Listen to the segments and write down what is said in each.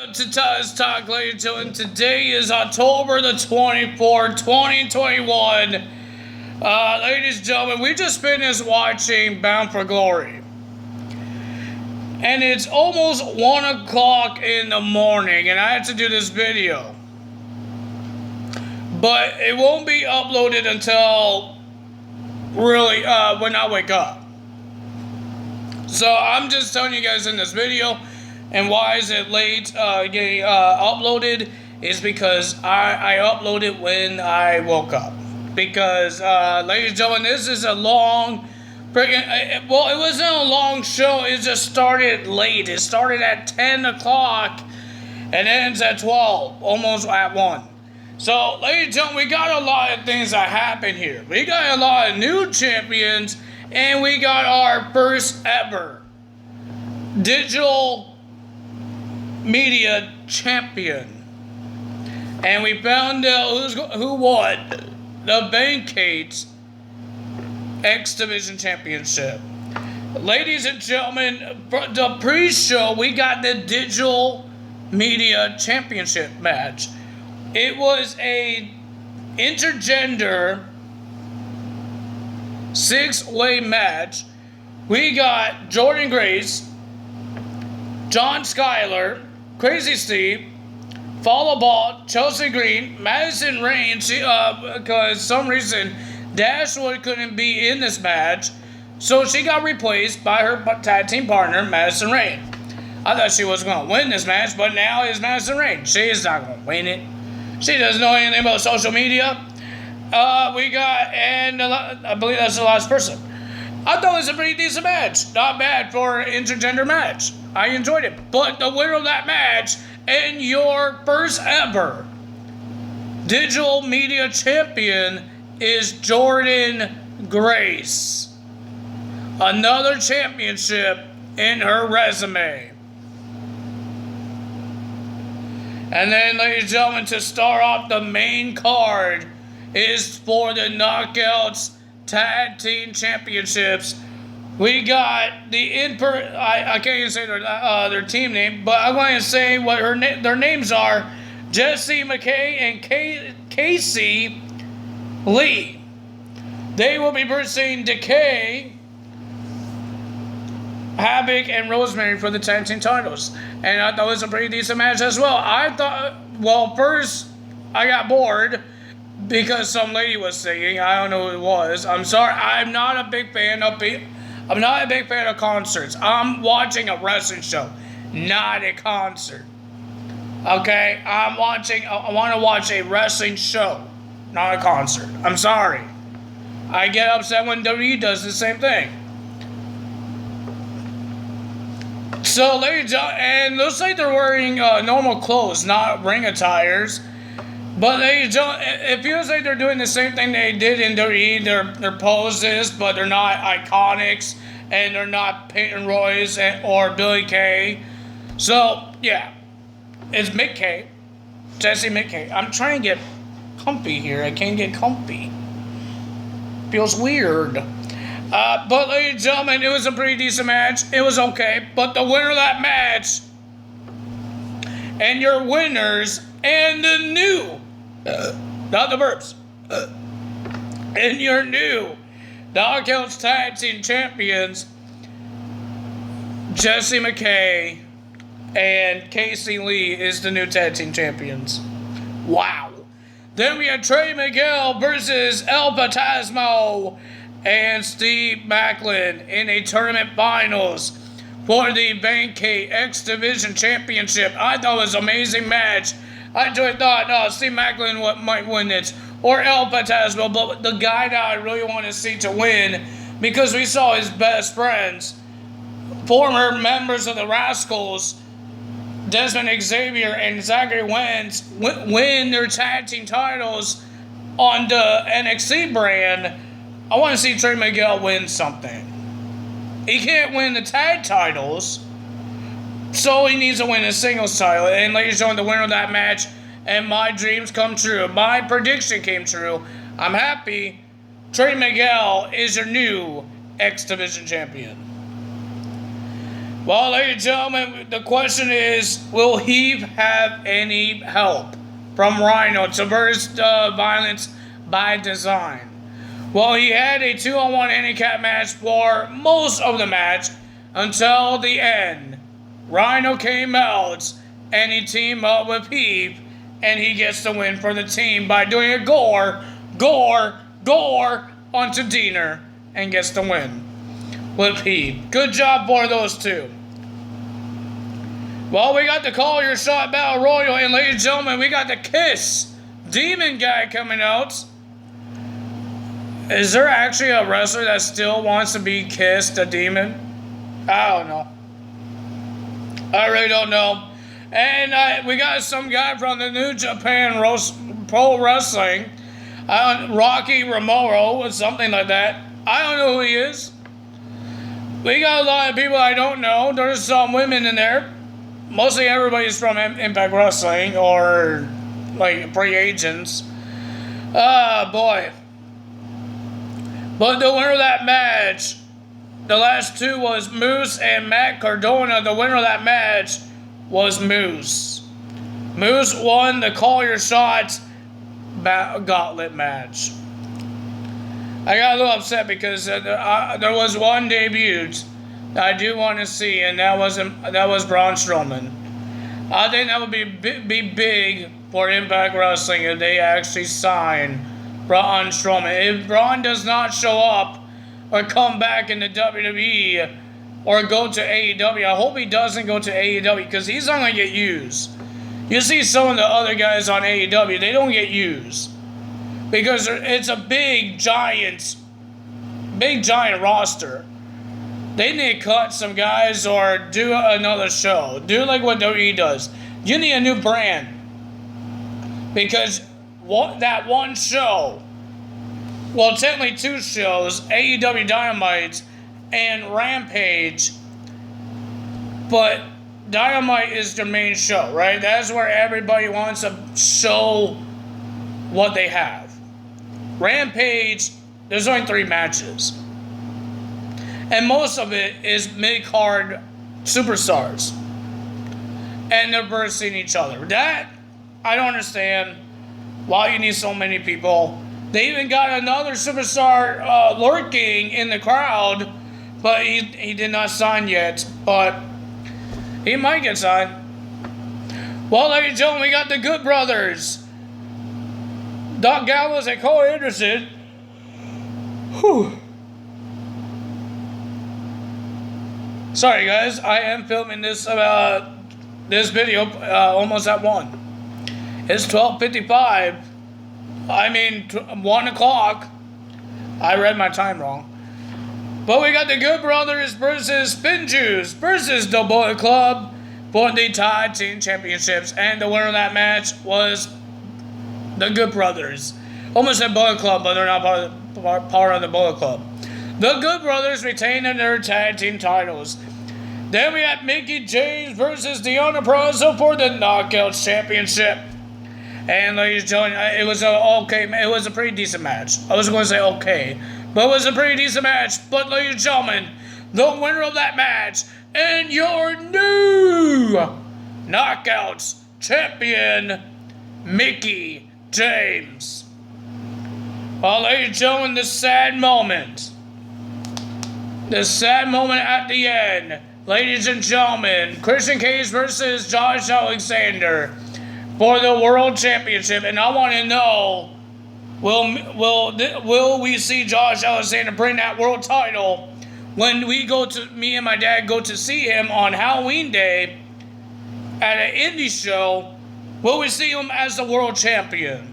To Taz Talk, ladies and gentlemen. Today is October the 24th, 2021. Ladies and gentlemen, we just finished watching Bound for Glory. And it's almost 1 o'clock in the morning, and I had to do this video. But it won't be uploaded until really when I wake up. So I'm just telling you guys in this video. And why is it late getting uploaded? Is because I uploaded when I woke up. Because, ladies and gentlemen, this is a long, it wasn't a long show. It just started late. It started at 10 o'clock and ends at 12, almost at 1. So, ladies and gentlemen, we got a lot of things that happen here. We got a lot of new champions, and we got our first ever digital media champion, and we found out who won the Vacate X Division Championship. Ladies and gentlemen, for the pre-show, we got the Digital Media Championship match. It was a intergender 6-way match. We got Jordan Grace, John Skyler, Crazy Steve, Follow Ball, Chelsea Green, Madison Rain, because some reason Dashwood couldn't be in this match, so she got replaced by her tag team partner, Madison Rain. I thought she was going to win this match, but now it's Madison Rain. She is not going to win it. She doesn't know anything about social media. We got, and I believe that's the last person. I thought it was a pretty decent match. Not bad for an intergender match. I enjoyed it. But the winner of that match and your first ever digital media champion is Jordan Grace. Another championship in her resume. And then, ladies and gentlemen, to start off the main card is for the Knockouts Tag Team Championships. We got the I can't even say their team name, but I'm going to say what their names are: Jessie McKay and Casey Lee. They will be versing Decay, Havoc, and Rosemary for the tag team titles. And I thought it was a pretty decent match as well. I thought, well, first I got bored because some lady was singing. I don't know who it was. I'm sorry. I'm not a big fan of concerts. I'm watching a wrestling show, not a concert. Okay? I want to watch a wrestling show, not a concert. I'm sorry. I get upset when WWE does the same thing. So, ladies and looks like they're wearing normal clothes, not ring attires. But it feels like they're doing the same thing they did in WWE. Their poses, but they're not Iconics, and they're not Peyton Royce or Billy Kay. So, yeah. It's Mick Kay. Jesse Mick Kay. I'm trying to get comfy here. I can't get comfy. Feels weird. But, ladies and gentlemen, it was a pretty decent match. It was okay. But the winner of that match and your winners and the new, not the burps, and your new Knockouts Tag Team Champions, Jessie McKay and Casey Lee is the new Tag Team Champions. Wow. Then we had Trey Miguel versus El Patasmo and Steve Macklin in a tournament finals for the Vacate X Division Championship. I thought it was an amazing match. I just thought Steve Macklin might win it, or El Patasmo, but the guy that I really want to see to win, because we saw his best friends, former members of the Rascals, Desmond Xavier and Zachary Wentz, win their tag team titles on the NXT brand. I want to see Trey Miguel win something. He can't win the tag titles, so he needs to win a singles title. And ladies and gentlemen, the winner of that match, and my dreams come true. My prediction came true. I'm happy. Trey Miguel is your new X Division champion. Well, ladies and gentlemen, the question is, will he have any help from Rhino to burst violence by design? Well, he had a 2-on-1 handicap match for most of the match until the end. Rhino came out and he teamed up with Heath, and he gets the win for the team by doing a gore onto Diener and gets the win with Heath. Good job for those two. Well, we got the Call Your Shot Battle Royal, and ladies and gentlemen, we got the Kiss Demon guy coming out. Is there actually a wrestler that still wants to be kissed a demon? I don't know. I really don't know. And we got some guy from the New Japan Pro Wrestling, Rocky Romero or something like that. I don't know who he is. We got a lot of people I don't know. There's some women in there. Mostly everybody's from Impact Wrestling or like free agents. Boy. But the winner of that match, the last two was Moose and Matt Cardona. The winner of that match was Moose. Moose won the Call Your Shot Gauntlet match. I got a little upset because there was one debut that I do want to see, and that was Braun Strowman. I think that would be big for Impact Wrestling if they actually sign Braun Strowman. If Braun does not show up or come back in the WWE or go to AEW, I hope he doesn't go to AEW because he's not going to get used. You see some of the other guys on AEW, they don't get used because it's a big giant roster. They need to cut some guys or do another show. Do like what WWE does. You need a new brand because that one show, well, technically two shows, AEW Dynamite and Rampage, but Dynamite is their main show, right? That's where everybody wants to show what they have. Rampage, there's only 3 matches. And most of it is mid-card superstars. And they're versing each other. That, I don't understand why you need so many people. They even got another superstar lurking in the crowd, but he did not sign yet. But he might get signed. Well, ladies and gentlemen, we got the Good Brothers. Doc Gallows and Cole Anderson. Whew. Sorry, guys. I am filming this video almost at 1. It's 12:55. I mean, 1 o'clock. I read my time wrong. But we got the Good Brothers versus Spin Juice versus the Bullet Club for the Tag Team Championships. And the winner of that match was the Good Brothers. Almost said Bullet Club, but they're not part of the Bullet Club. The Good Brothers retain their tag team titles. Then we have Mickie James versus Deonna Purrazzo for the Knockouts Championship. And ladies and gentlemen, it was a pretty decent match. I was going to say okay, but it was a pretty decent match. But ladies and gentlemen, the winner of that match and your new Knockouts Champion, Mickie James. Well, ladies and gentlemen, the sad moment at the end. Ladies and gentlemen, Christian Cage versus Josh Alexander for the World Championship. And I want to know, will we see Josh Alexander bring that world title when me and my dad go to see him on Halloween Day at an indie show? Will we see him as the world champion?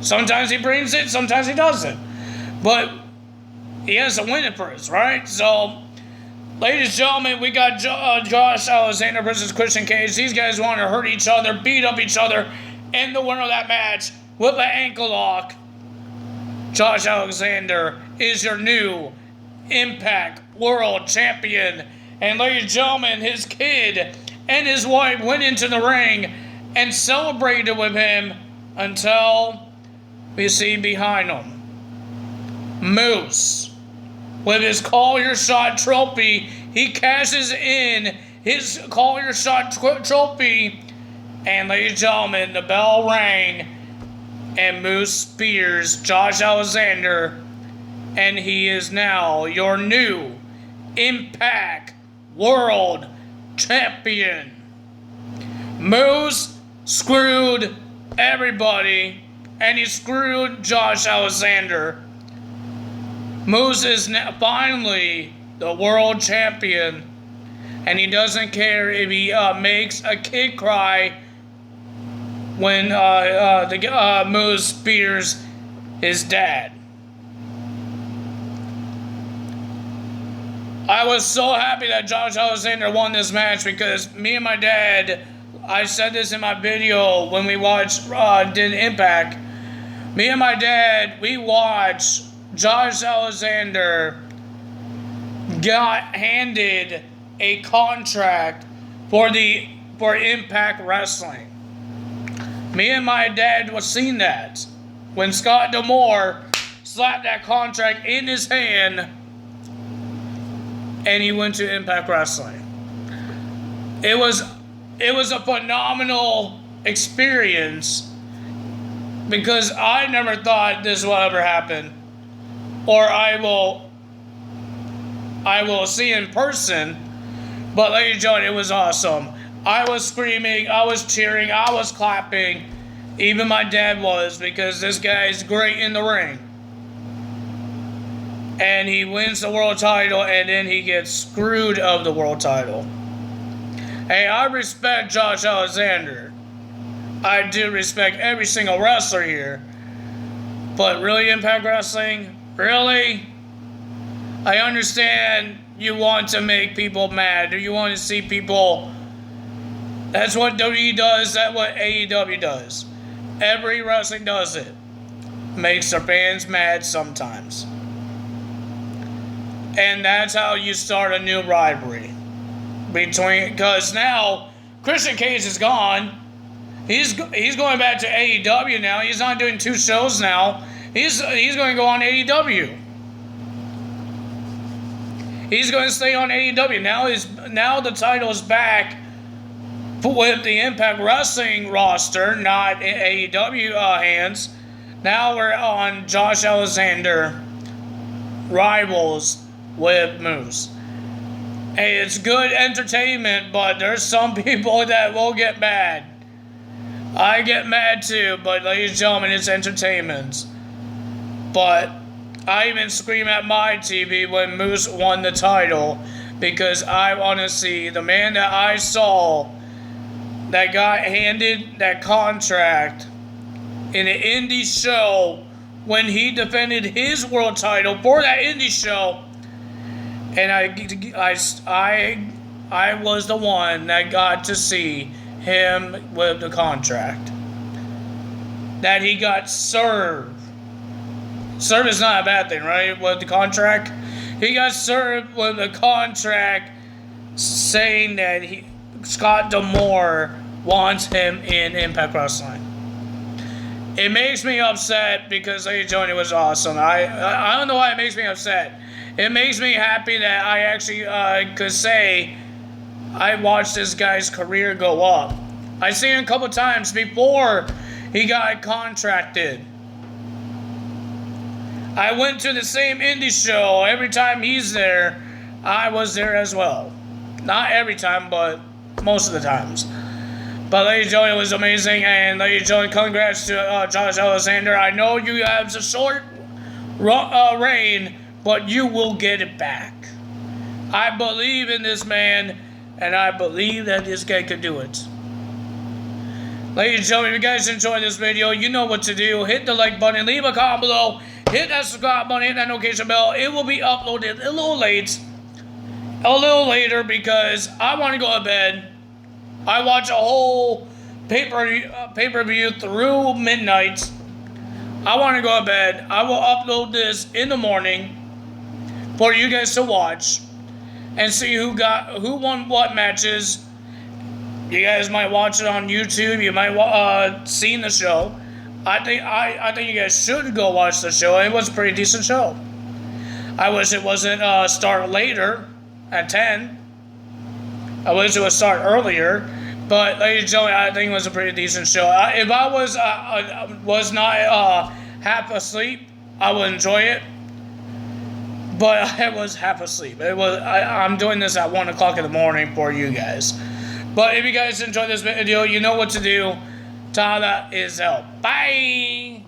Sometimes he brings it, sometimes he doesn't. But he has to win it first, right? So, ladies and gentlemen, we got Josh Alexander versus Christian Cage. These guys want to hurt each other, beat up each other, and the winner of that match with an ankle lock, Josh Alexander, is your new Impact World Champion. And ladies and gentlemen, his kid and his wife went into the ring and celebrated with him until we see behind him Moose with his Call Your Shot trophy. he cashes in his Collier Shot trophy, and ladies and gentlemen, the bell rang, and Moose spears Josh Alexander, and he is now your new Impact World Champion. Moose screwed everybody, and he screwed Josh Alexander. Moose is now finally the world champion, and he doesn't care if he makes a kid cry when Moose spears his dad. I was so happy that Josh Alexander won this match because me and my dad, I said this in my video when we did Impact. Me and my dad, we watched Josh Alexander got handed a contract for Impact Wrestling. Me and my dad was seeing that when Scott D'Amore slapped that contract in his hand and he went to Impact Wrestling. It was a phenomenal experience because I never thought this will ever happen, or I will see in person. But ladies and gentlemen, it was awesome. I was screaming, I was cheering, I was clapping. Even my dad was, because this guy is great in the ring. And he wins the world title, and then he gets screwed of the world title. Hey, I respect Josh Alexander. I do respect every single wrestler here. But really, Impact Wrestling? Really? I understand you want to make people mad, or you want to see people. That's what WWE does, that's what AEW does. Every wrestling does it. Makes their fans mad sometimes. And that's how you start a new rivalry. Because now, Christian Cage is gone. He's going back to AEW now. He's not doing 2 shows now. He's going to go on AEW. He's going to stay on AEW. Now the title is back with the Impact Wrestling roster, not in AEW hands. Now we're on Josh Alexander rivals with Moose. Hey, it's good entertainment, but there's some people that will get mad. I get mad too, but ladies and gentlemen, it's entertainment. But I even scream at my TV when Moose won the title because I want to see the man that I saw that got handed that contract in an indie show when he defended his world title for that indie show. And I was the one that got to see him with the contract. That he got served. Served is not a bad thing, right? With the contract. He got served with a contract saying that Scott D'Amore wants him in Impact Wrestling. It makes me upset because ladies and gentlemen, it was awesome. I don't know why it makes me upset. It makes me happy that I actually could say I watched this guy's career go up. I seen him a couple times before he got contracted. I went to the same indie show. Every time he's there, I was there as well. Not every time, but most of the times. But ladies and gentlemen, it was amazing. And ladies and gentlemen, congrats to Josh Alexander. I know you have a short reign, but you will get it back. I believe in this man, and I believe that this guy can do it. Ladies and gentlemen, if you guys enjoyed this video, you know what to do. Hit the like button, leave a comment below, hit that subscribe button, hit that notification bell. It will be uploaded a little later because I want to go to bed. I watch a whole pay-per-view through midnight. I want to go to bed. I will upload this in the morning for you guys to watch and see who won what matches. You guys might watch it on YouTube. You might seen the show. I think you guys should go watch the show. It was a pretty decent show. I wish it wasn't start later, at 10. I wish it would start earlier, but ladies and gentlemen, I think it was a pretty decent show. If I was not half asleep, I would enjoy it. But I was half asleep. I'm doing this at 1 o'clock in the morning for you guys. But if you guys enjoyed this video, you know what to do. Tada is out. Bye!